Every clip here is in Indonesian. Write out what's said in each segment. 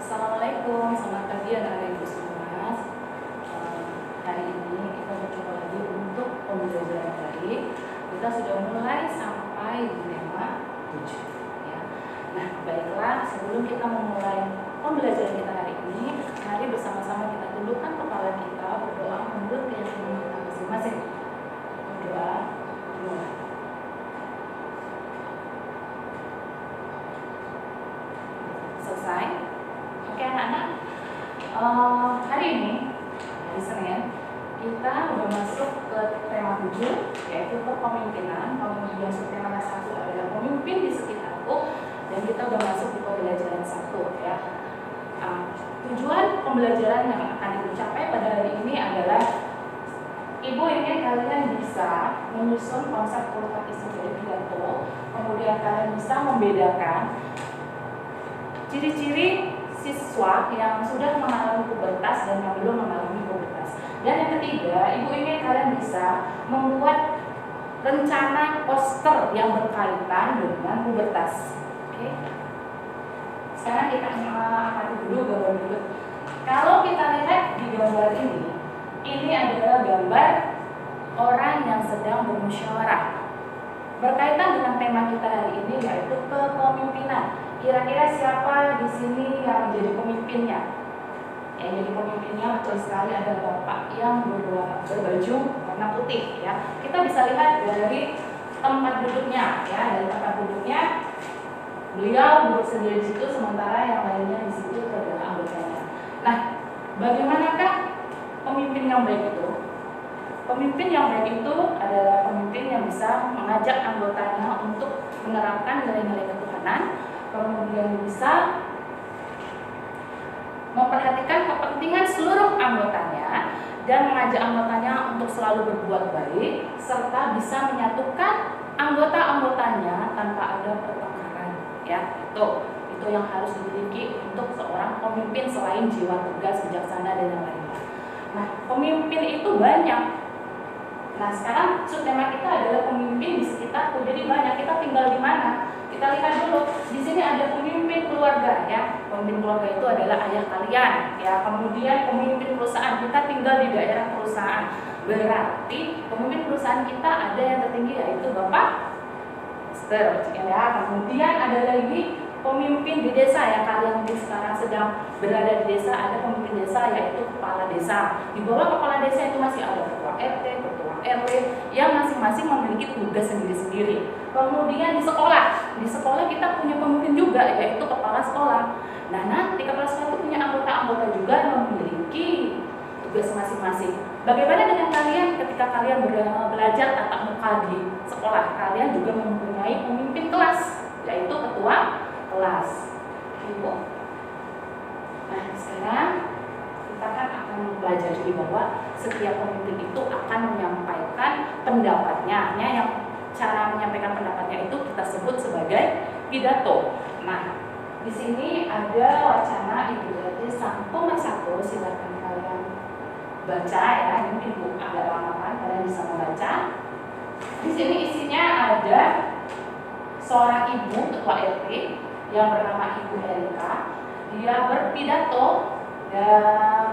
Assalamualaikum, selamat pagi anak-anak ibu semua. Hari ini kita mencoba lagi untuk pembelajaran daring. Kita sudah mulai sampai di tema 7 ya. Nah, baiklah, sebelum kita memulai pembelajaran kita hari ini, mari bersama-sama kita tundukkan kepala kita, berdoa menurut keyakinan kita masing-masing. Berdoa, mulai. Selesai. Oke anak-anak, hari ini, hari Senin, kita udah masuk ke tema 7, yaitu kepemimpinan. Kemudian tema 1 adalah pemimpin di sekitarku, dan kita udah masuk di pembelajaran 1 ya. Tujuan pembelajaran yang akan dicapai pada hari ini adalah Ibu ingin kalian bisa menyusun konsep isi dari pidato, kemudian kalian bisa membedakan ciri-ciri siswa yang sudah mengalami pubertas dan yang belum mengalami pubertas. Dan yang ketiga, Ibu ingin kalian bisa membuat rencana poster yang berkaitan dengan pubertas. Oke. Sekarang kita amati dulu gambar berikut. Kalau kita lihat di gambar ini adalah gambar orang yang sedang bermusyawarah. Berkaitan dengan tema kita hari ini, yaitu kepemimpinan. Kira-kira siapa di sini yang jadi pemimpinnya? Yang jadi pemimpinnya betul sekali adalah bapak yang berbaju warna putih ya. Kita bisa lihat dari tempat duduknya ya, dari tempat duduknya beliau duduk sendiri di situ, sementara yang lainnya di situ adalah anggotanya. Nah, bagaimanakah pemimpin yang baik itu? Pemimpin yang baik itu adalah pemimpin yang bisa mengajak anggotanya untuk menerapkan nilai-nilai ketuhanan, kemudian bisa memperhatikan kepentingan seluruh anggotanya dan mengajak anggotanya untuk selalu berbuat baik, serta bisa menyatukan anggota-anggotanya tanpa ada pertengkaran ya. Itu yang harus dimiliki untuk seorang pemimpin selain jiwa tegas, bijaksana dan yang lainnya. Nah, pemimpin itu banyak. Nah, sekarang subtema kita adalah pemimpin di sekitarku. Jadi banyak, kita tinggal di mana? Kita lihat dulu. Di sini ada pemimpin keluarga ya. Pemimpin keluarga itu adalah ayah kalian ya. Kemudian pemimpin perusahaan, kita tinggal di daerah perusahaan. Berarti pemimpin perusahaan kita ada yang tertinggi, yaitu Bapak Master ya. Kemudian ada lagi pemimpin di desa ya. Kalian mungkin sekarang sedang berada di desa, ada pemimpin desa yaitu kepala desa. Di bawah kepala desa itu masih ada ketua RT, ketua RW yang masing-masing memiliki tugas sendiri-sendiri. Kemudian di sekolah kita punya pemimpin juga yaitu kepala sekolah. Nah, nanti kepala sekolah itu punya anggota-anggota juga yang memiliki tugas masing-masing. Bagaimana dengan kalian ketika kalian belajar tatap muka di sekolah? Kalian juga mempunyai pemimpin kelas yaitu ketua kelas. Ibu. Nah, sekarang kita akan belajar bahwa setiap pemimpin itu akan menyampaikan pendapatnya. Yang cara menyampaikan pendapatnya itu kita sebut sebagai pidato. Nah, di sini ada wacana Ibu Berarti satu, silakan kalian baca ya. Ini mungkin Bu agak lama kan, kalian bisa membaca. Di sini isinya ada seorang ibu ketua RT yang bernama Ibu Erika. Dia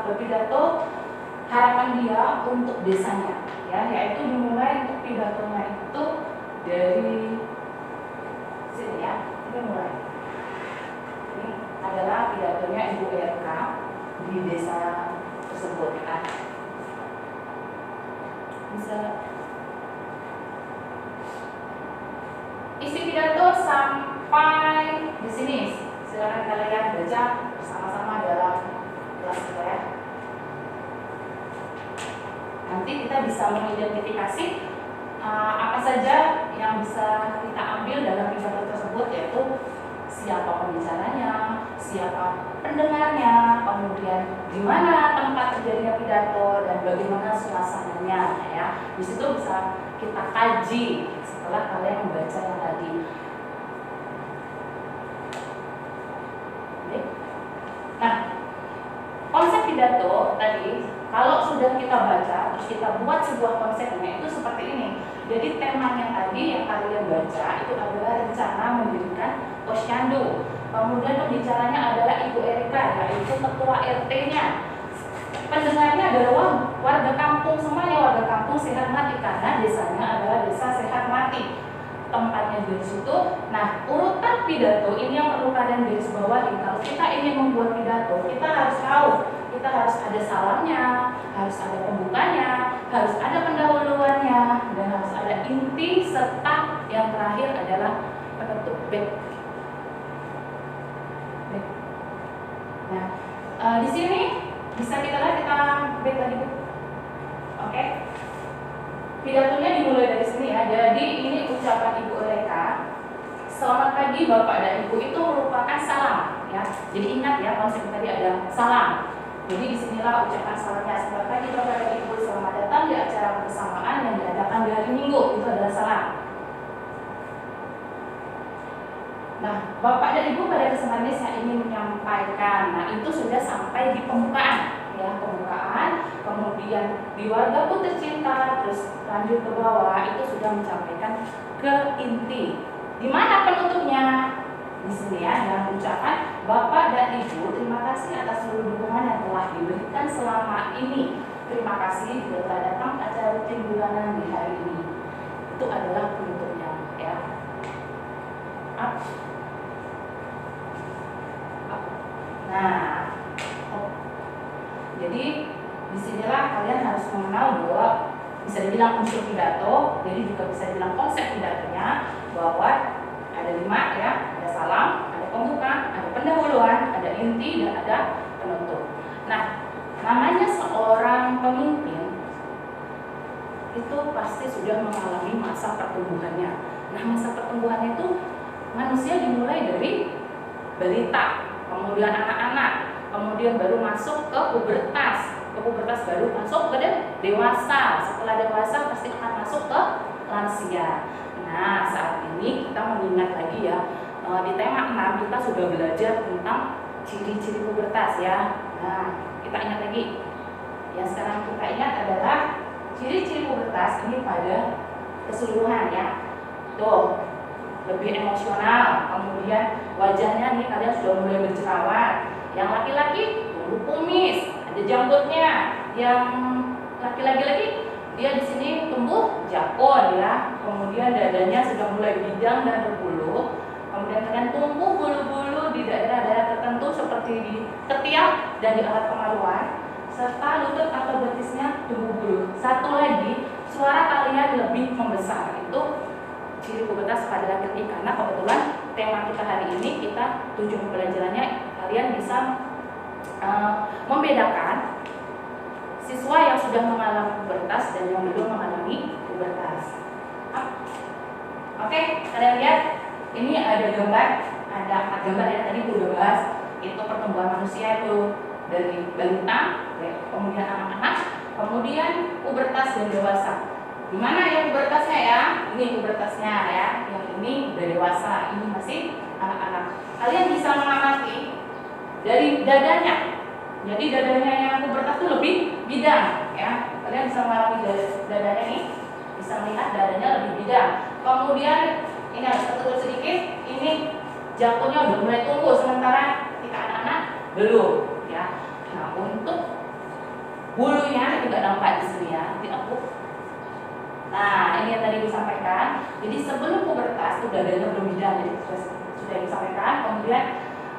berpidato harapan dia untuk desanya ya, yaitu dimulai untuk pidatonya itu dari sini ya. Ini mulai. Ini adalah pidatonya Ibu Erika di desa tersebut ya. Bisa isi pidato sampai di sini. Silakan kalian baca bersama-sama dalam kelas kita ya. Nanti kita bisa mengidentifikasi apa saja yang bisa kita ambil dalam pidato tersebut, yaitu siapa pembicaranya, siapa pendengarnya, kemudian di mana tempat terjadinya pidato dan bagaimana suasananya ya. Di situ bisa kita kaji setelah kalian membaca yang tadi. Nah, konsep pidato tadi kalau sudah kita baca terus kita buat sebuah konsepnya itu seperti ini. Jadi temanya tadi yang kalian baca itu adalah rencana mendirikan posyandu. Kemudian pembicaranya adalah Ibu Erika ya. yaitu ketua RT-nya. Pendengarnya adalah warga kampung semuanya, warga kampung sehat mati karena desanya adalah desa sehat mati. Tempatnya di situ. Nah, urutan pidato ini yang perlu kalian garis bawahi. Kalau kita ingin membuat pidato, kita harus tahu, kita harus ada salamnya, harus ada pembukanya, harus ada pendahuluannya, dan harus ada inti serta yang terakhir adalah penutup back. Nah, di sini bisa kita lihat, kita back lagi, Bu. Oke. Pidatonya dimulai dari sini ya. Jadi ini ucapan Ibu Eureka. Selamat pagi Bapak dan Ibu, itu merupakan salam ya. Jadi ingat ya, konsep tadi ada salam. Jadi disinilah ucapan salamnya. Selamat pagi Bapak dan Ibu, selamat datang di acara kebersamaan yang diadakan di hari Minggu. Itu adalah salam. Nah, Bapak dan Ibu, pada kesempatan ini saya ingin menyampaikan. Nah, itu sudah sampai di pembukaan ya, pembukaan. Kemudian di wargaku tercinta, terus lanjut ke bawah, itu sudah menyampaikan ke inti. Di mana penutupnya? Di sini ya, dalam ucapan Bapak dan Ibu, terima kasih atas seluruh dukungan yang telah diberikan selama ini. Terima kasih sudah telah datang ke acara rutin bulanan di hari ini. Itu adalah penutupnya ya. Nah, jadi disinilah kalian harus mengenal bahwa bisa dibilang unsur pidato, jadi juga bisa dibilang konsep pidatonya, bahwa ada 5 ya, ada salam, ada pembuka, ada pendahuluan, ada inti, dan ada penutup. Nah, namanya seorang pemimpin itu pasti sudah mengalami masa pertumbuhannya. Nah, masa pertumbuhannya itu manusia dimulai dari balita, kemudian anak-anak, kemudian baru masuk ke pubertas baru masuk ke dewasa, setelah dewasa pasti akan masuk ke lansia. Nah, saat ini kita mengingat lagi ya, di tema 6 kita sudah belajar tentang ciri-ciri pubertas ya. Nah, kita ingat lagi. Yang sekarang kita ingat adalah ciri-ciri pubertas ini pada keseluruhan ya. Tuh, lebih emosional, kemudian wajahnya nih kalian sudah mulai berjerawat. Yang laki-laki tumbuh kumis, ada janggutnya. Yang laki-laki lagi dia di sini tumbuh jakun ya. Kemudian dadanya sudah mulai bidang dan berbulu. Kemudian kalian tumbuh bulu-bulu di daerah-daerah tertentu seperti di ketiak dan di alat kemaluan, serta lutut atau betisnya tumbuh bulu. Satu lagi, suara kalian lebih membesar. Itu ciri pubertas pada laki-laki, karena kebetulan tema kita hari ini, kita tujuan pembelajarannya kalian bisa membedakan siswa yang sudah mengalami pubertas dan yang belum mengalami pubertas. Oke, kalian lihat ini ada gambar, ada 4 gambar ya, tadi udah bahas itu pertumbuhan manusia itu dari balita, kemudian anak-anak, kemudian pubertas dan dewasa. Gimana ya pubertasnya ya? Ini pubertasnya ya, yang ini udah dewasa, ini masih anak-anak. Kalian bisa mengamati dari dadanya. Jadi dadanya yang pubertas itu lebih bidang ya. Kalian bisa mengamati dadanya nih, bisa melihat dadanya lebih bidang. Kemudian ini harus tertutup sedikit, ini jantungnya udah mulai tumbuh, sementara ketika anak-anak belum ya. Nah, untuk bulunya juga nampak di sini ya, ditekuk. Nah, ini yang tadi disampaikan. Jadi sebelum pubertas itu dadanya belum bidang, jadi sudah disampaikan. Kemudian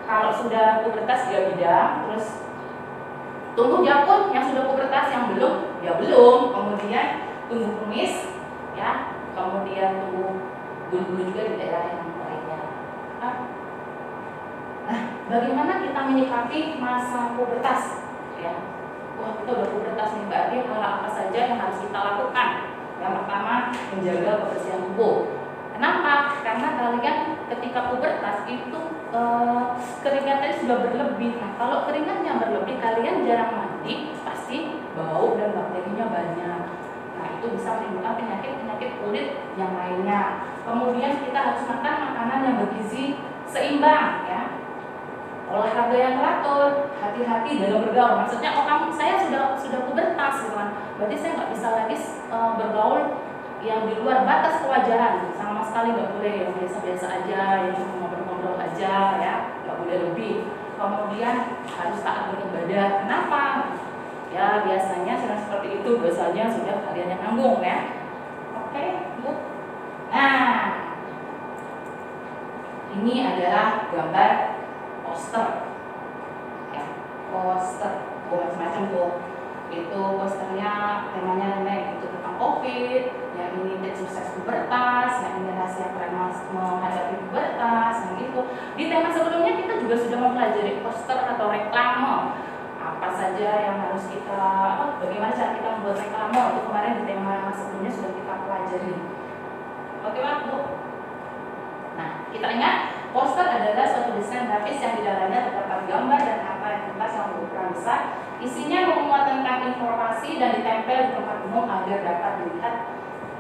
kalau sudah pubertas dia bidang, terus tumbuh jakun yang sudah pubertas, yang belum ya belum. Kemudian tumbuh kumis ya, kemudian tumbuh bulu-bulu juga di daerah yang lainnya. Nah, bagaimana kita menyikapi masa pubertas ya? Wah, kita udah pubertas nih, berarti hal apa saja yang harus kita lakukan? Yang pertama, menjaga kebersihan tubuh. Kenapa? Karena kalian ketika pubertas itu keringatnya sudah berlebih. Nah, kalau keringatnya berlebih, kalian jarang mandi, pasti bau dan bakterinya banyak. Nah, itu bisa menimbulkan penyakit-penyakit kulit yang lainnya. Kemudian kita harus makan makanan yang bergizi seimbang ya. Olahraga yang teratur, hati-hati dalam bergaul. Maksudnya, saya sudah pubertas gitu kan. Berarti saya nggak bisa lagi bergaul yang di luar batas kewajaran. Sama sekali nggak boleh, yang biasa-biasa aja, yang cuma ngobrol-ngobrol aja ya, nggak boleh lebih. Kemudian harus beda. Kenapa? Ya biasanya seperti itu, biasanya sudah kalian yang nanggung ya. Oke, Bu. Nah, ini adalah gambar poster. Ya, poster. Macam-macam Bu. Itu posternya temanya itu tentang COVID, yang ini tips sukses pubertas, yang ini rahasia keren menghadapi pubertas, yang itu. Di tema sebelumnya kita juga sudah mempelajari poster atau reklame. Apa saja yang harus kita, bagaimana cara kita membuat reklame, itu kemarin di tema sebelumnya sudah kita pelajari. Oke Pak, Bu. Nah, kita ingat poster adalah suatu desain grafis yang di dalamnya terdapat gambar dan kata yang jelas yang berukuran besar. Isinya memuat tentang informasi dan ditempel di tempat umum agar dapat dilihat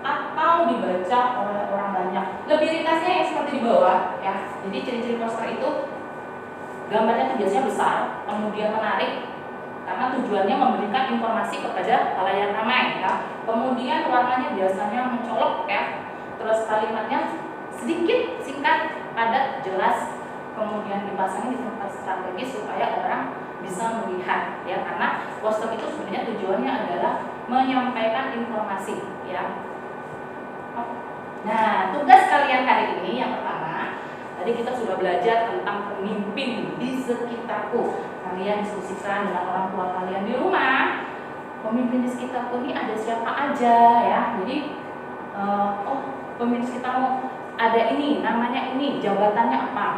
atau dibaca oleh orang banyak. Lebih ringkasnya yang seperti di bawah ya. Jadi ciri-ciri poster itu gambarnya itu biasanya besar, kemudian menarik karena tujuannya memberikan informasi kepada khalayak ramai ya. Kemudian warnanya biasanya mencolok ya. Terus kalimatnya sedikit, singkat, padat, jelas. Kemudian dipasangin di tempat strategis supaya orang bisa melihat ya, karena poster itu sebenarnya tujuannya adalah menyampaikan informasi ya. Nah, tugas kalian hari ini yang pertama, tadi kita sudah belajar tentang pemimpin di sekitarku. Kalian diskusikan dengan orang tua kalian di rumah. Pemimpin di sekitarku ini ada siapa aja ya. Jadi pemimpin di sekitarmu ada ini, namanya ini, jabatannya apa?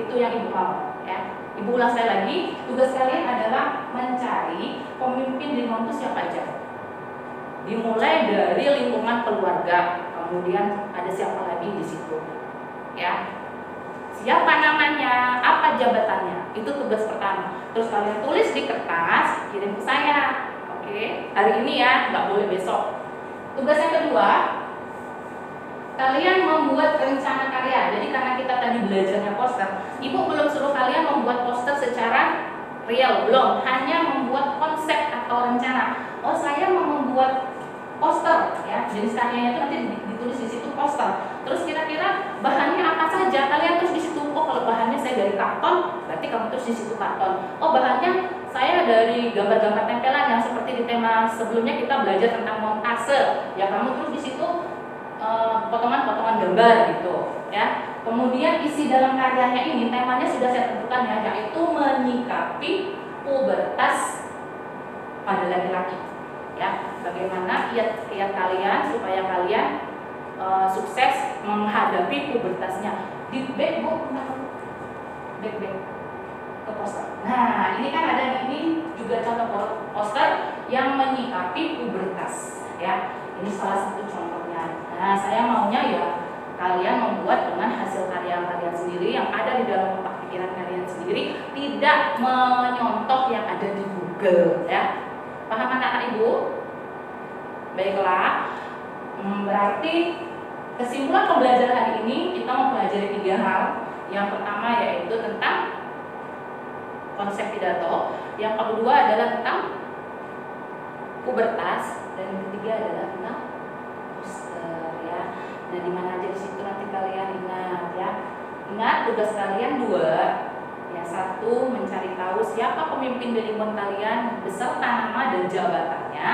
Itu yang Ibu mau ya. Ibu ulang sekali lagi, tugas kalian adalah mencari pemimpin di lingkungan itu siapa aja. Dimulai dari lingkungan keluarga, kemudian ada siapa lagi di situ, ya. Siapa namanya, apa jabatannya, itu tugas pertama. Terus kalian tulis di kertas, kirim ke saya, oke? Hari ini ya, nggak boleh besok. Tugas yang kedua, kalian membuat rencana karya. Jadi karena kita tadi belajarnya poster, Ibu belum suruh kalian membuat poster secara real, belum. Hanya membuat konsep atau rencana. Oh, saya mau membuat poster, ya. Jenis karyanya itu nanti ditulis di situ poster. Terus kira-kira bahannya apa saja? Kalian tulis di situ. Oh, kalau bahannya saya dari karton, berarti kamu tulis di situ karton. Oh, bahannya saya dari gambar-gambar tempelan yang seperti di tema sebelumnya kita belajar tentang montase. Ya, kamu tulis di situ potongan-potongan gambar gitu ya. Kemudian isi dalam karyanya ini temanya sudah saya tentukan ya, yaitu menyikapi pubertas pada laki-laki ya. Bagaimana kiat-kiat kalian supaya kalian sukses menghadapi pubertasnya. Di back back ke poster. Nah, ini kan ada ini juga contoh poster yang menyikapi pubertas ya. Ini salah satu contohnya. Nah, saya maunya ya kalian membuat dengan hasil karya kalian sendiri yang ada di dalam otak pikiran kalian sendiri, tidak menyontoh yang ada di Google ya. Paham anak-anak Ibu? Baiklah. Berarti kesimpulan pembelajaran hari ini kita mempelajari 3 hal. Yang pertama yaitu tentang konsep pidato, yang kedua adalah tentang pubertas, dan yang ketiga adalah tentang poster ya. Nah, di mana aja di situ nanti kalian ingat ya. Ingat tugas kalian 2. Ya, 1 mencari tahu siapa pemimpin di lingkungan kalian beserta nama dan jabatannya.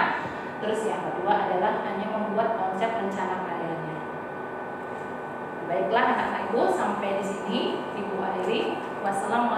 Terus yang kedua adalah hanya membuat konsep rencana karyanya. Baiklah anak-anak Ibu, sampai di sini Ibu akhiri. Wassalamualaikum